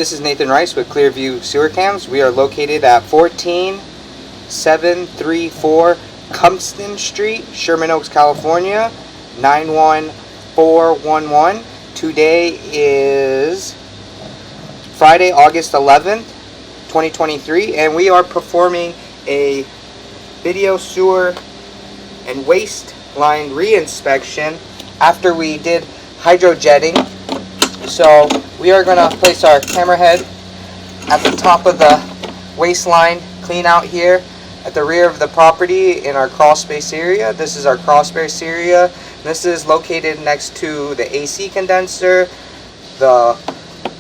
This is Nathan Rice with Clearview Sewer Cams. We are located at 14734 Cumpston Street, Sherman Oaks, California, 91411. Today is Friday, August 11th, 2023, and we are performing a video sewer and waste line re-inspection after we did hydrojetting. So we are going to place our camera head at the top of the waste line clean out here at the rear of the property in our crawl space area. This is our crawl space area. This is located next to the AC condenser, the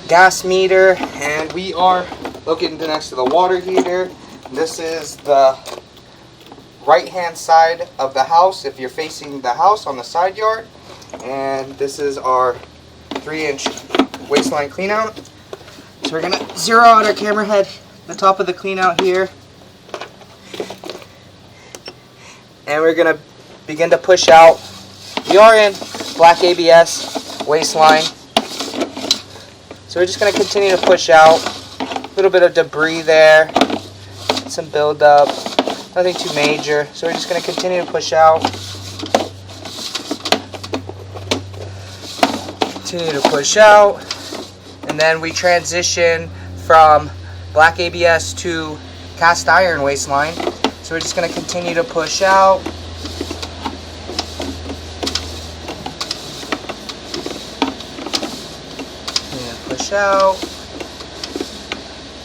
gas meter, and we are located next to the water heater. This is the right hand side of the house if you're facing the house on the side yard, and this is our 3-inch waistline clean out. So we're gonna zero out our camera head at the top of the clean out here, and we're gonna begin to push out. We are in black ABS waistline, so we're just gonna continue to push out. A little bit of debris there, some buildup, nothing too major, so we're just gonna continue to push out. Continue to push out, and then we transition from black ABS to cast iron waistline. So we're just going to continue to push out. And push out.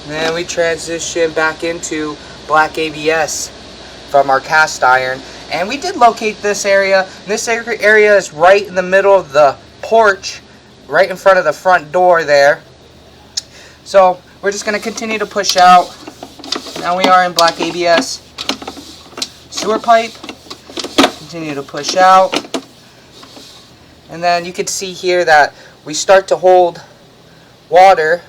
And then we transition back into black ABS from our cast iron. And we did locate this area. This area is right in the middle of the porch, right in front of the front door there. So we're just going to continue to push out. Now we are in black ABS sewer pipe. Continue to push out. And then you can see here that we start to hold water,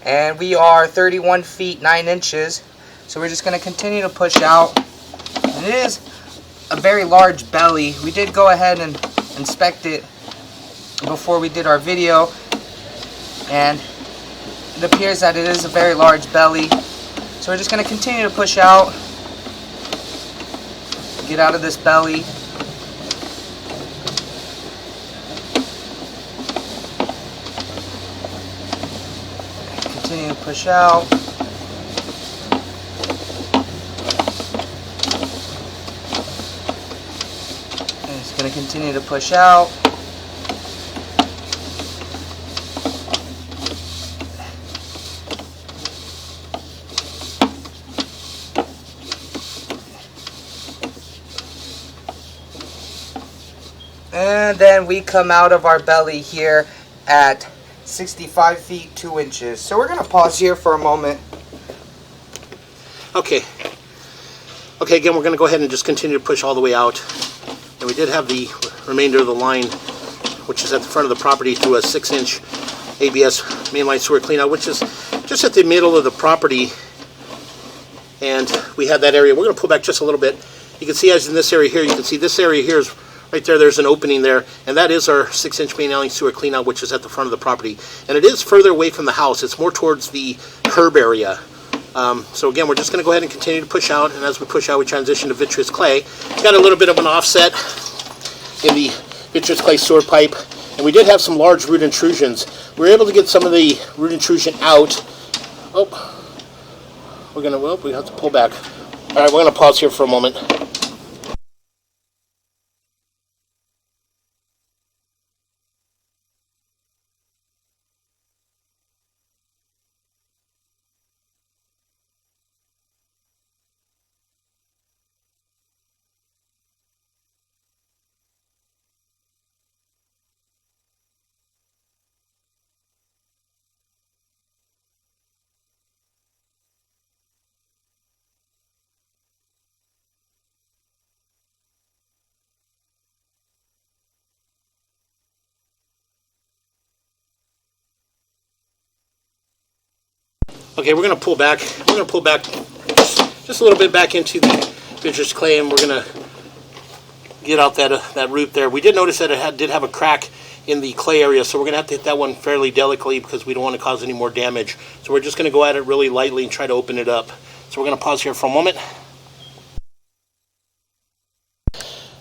and we are 31 feet 9 inches. So we're just going to continue to push out. And it is a very large belly. We did go ahead and inspect it before we did our video, and it appears that it is a very large belly. So we're just going to continue to push out, get out of this belly. Continue to push out. And it's going to continue to push out. And then we come out of our belly here at 65 feet 2 inches. So we're going to pause here for a moment. Okay, again, we're going to go ahead and just continue to push all the way out. And we did have the remainder of the line, which is at the front of the property, through a 6-inch ABS mainline sewer cleanout, which is just at the middle of the property. And we had that area. We're going to pull back just a little bit. You can see, as in this area here, you can see this area here is right there. There's an opening there, and that is our 6-inch mainline sewer cleanout, which is at the front of the property. And it is further away from the house. It's more towards the curb area. So again, we're just going to go ahead and continue to push out, and as we push out, we transition to vitreous clay. Got a little bit of an offset in the vitreous clay sewer pipe, and we did have some large root intrusions. We were able to get some of the root intrusion out. We have to pull back. All right, we're going to pause here for a moment. Okay, we're going to pull back. We're going to pull back just a little bit back into the vitreous clay, and we're going to get out that root there. We did notice that it did have a crack in the clay area, so we're going to have to hit that one fairly delicately because we don't want to cause any more damage. So we're just going to go at it really lightly and try to open it up. So we're going to pause here for a moment.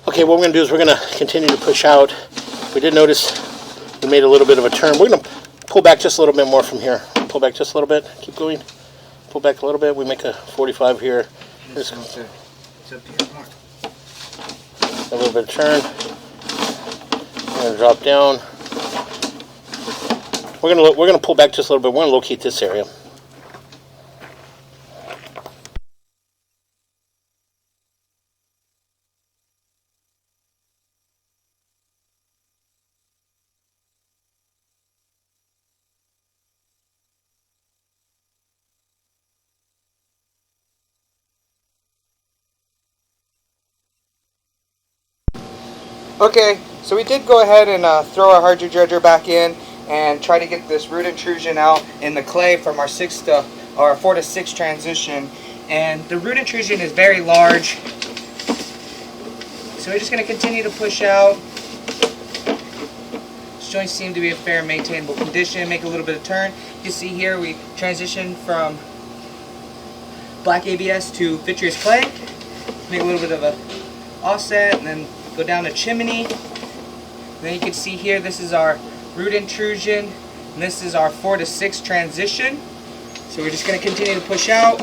Okay, what we're going to do is we're going to continue to push out. We did notice we made a little bit of a turn. We're going to pull back just a little bit more from here. Pull back just a little bit. Keep going. Pull back a little bit. We make a 45 here. Just a little bit of turn. We're going to drop down. We're going to pull back just a little bit. We're going to locate this area. Okay, so we did go ahead and throw our hydro dredger back in and try to get this root intrusion out in the clay from our 4 to 6 transition. And the root intrusion is very large, so we're just going to continue to push out. These joints seem to be in fair and maintainable condition. Make a little bit of turn. You see here we transition from black ABS to vitreous clay. Make a little bit of a offset and then go down a chimney. Then you can see here this is our root intrusion and this is our 4 to 6 transition. So we're just going to continue to push out.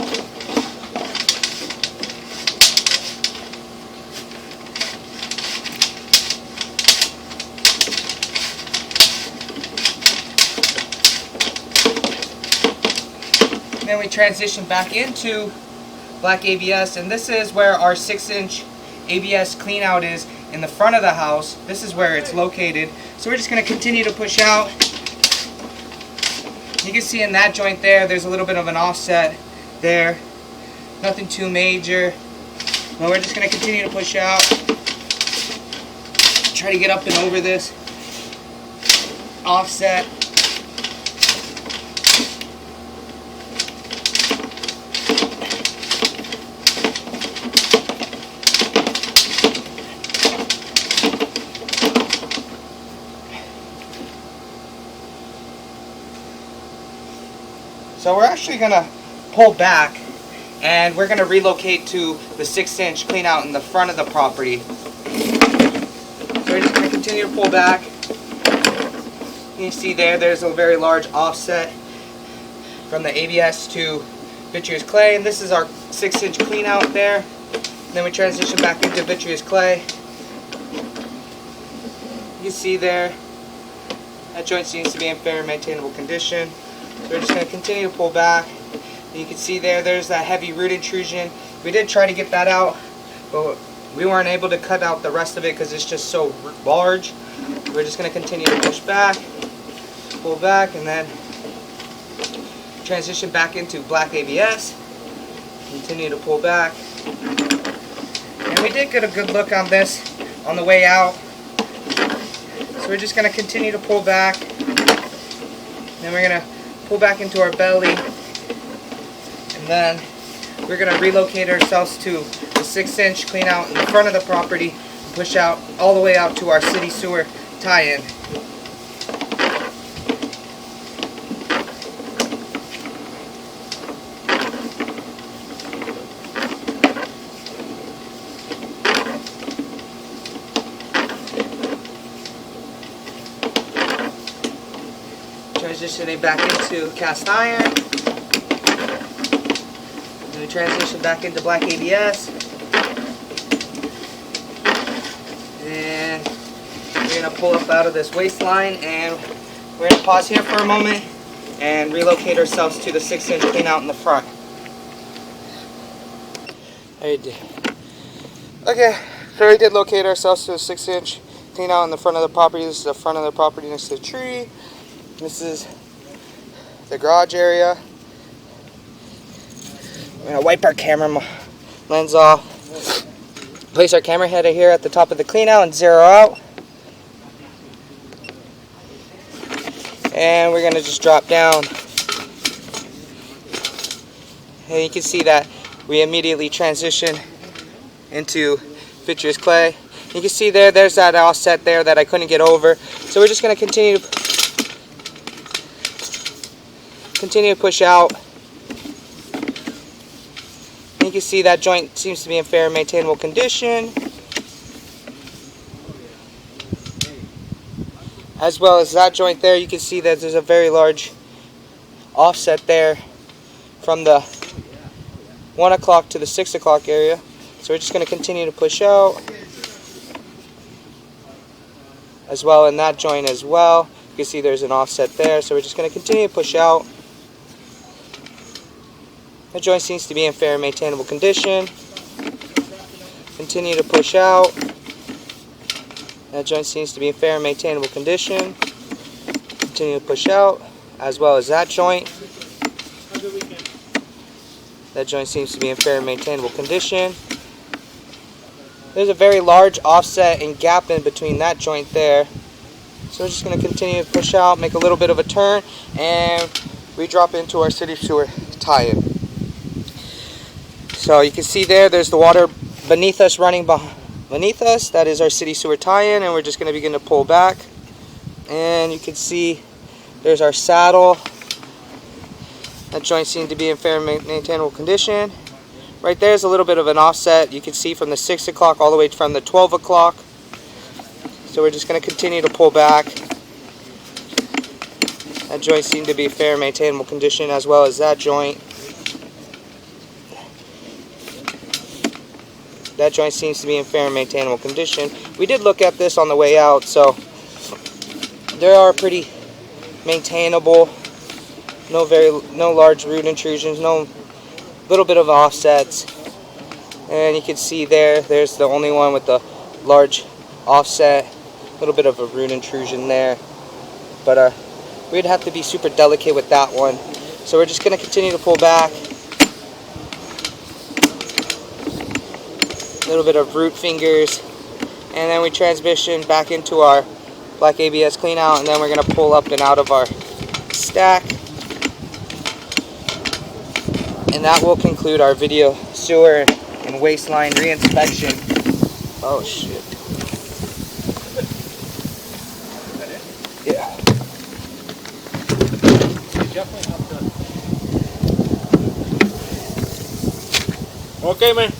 And then we transition back into black ABS, and this is where our 6-inch ABS clean out is in the front of the house. This is where it's located. So we're just going to continue to push out. You can see in that joint there's a little bit of an offset there. Nothing too major. But we're just going to continue to push out. Try to get up and over this offset. So we're actually going to pull back and we're going to relocate to the 6-inch clean out in the front of the property. So we're just going to continue to pull back. You see there's a very large offset from the ABS to vitreous clay, and this is our 6-inch clean out there. And then we transition back into vitreous clay. You see there, that joint seems to be in fair and maintainable condition. So we're just going to continue to pull back. And you can see there's that heavy root intrusion. We did try to get that out, but we weren't able to cut out the rest of it because it's just so large. We're just going to continue to push back, pull back, and then transition back into black ABS. Continue to pull back. And we did get a good look on this on the way out. So we're just going to continue to pull back. Then we're going to pull back into our belly, and then we're going to relocate ourselves to the 6-inch clean out in the front of the property and push out all the way out to our city sewer tie-in. Transitioning back into cast iron. And we transition back into black ABS. And we're going to pull up out of this waistline, and we're going to pause here for a moment and relocate ourselves to the 6-inch clean out in the front. Okay, so we did locate ourselves to the 6-inch clean out in the front of the property. This is the front of the property next to the tree. This is the garage area. We're going to wipe our camera lens off. Place our camera header here at the top of the clean out and zero out. And we're going to just drop down. And you can see that we immediately transition into vitreous clay. You can see there's that offset there that I couldn't get over. So we're just going to continue to push out. You can see that joint seems to be in fair and maintainable condition, as well as that joint there. You can see that there's a very large offset there from the 1 o'clock to the 6 o'clock area. So we're just going to continue to push out, as well in that joint as well. You can see there's an offset there, so we're just going to continue to push out. The joint seems to be in fair and maintainable condition. Continue to push out. That joint seems to be in fair and maintainable condition. Continue to push out, as well as that joint. That joint seems to be in fair and maintainable condition. There's a very large offset and gap in between that joint there. So we're just going to continue to push out, make a little bit of a turn, and we drop into our city sewer tie-in. So you can see there's the water beneath us, running beneath us. That is our city sewer tie-in, and we're just going to begin to pull back. And you can see there's our saddle. That joint seems to be in fair and maintainable condition. Right there's a little bit of an offset. You can see from the 6 o'clock all the way from the 12 o'clock. So we're just going to continue to pull back. That joint seemed to be fair and maintainable condition, as well as that joint. That joint seems to be in fair and maintainable condition. We did look at this on the way out, so they are pretty maintainable. No large root intrusions, no little bit of offsets. And you can see there's the only one with the large offset. A little bit of a root intrusion there. But we'd have to be super delicate with that one. So we're just going to continue to pull back. A little bit of root fingers, and then we transition back into our black ABS clean out, and then we're going to pull up and out of our stack, and that will conclude our video sewer and waistline reinspection. Oh shit. Yeah. You definitely have to. Okay, man.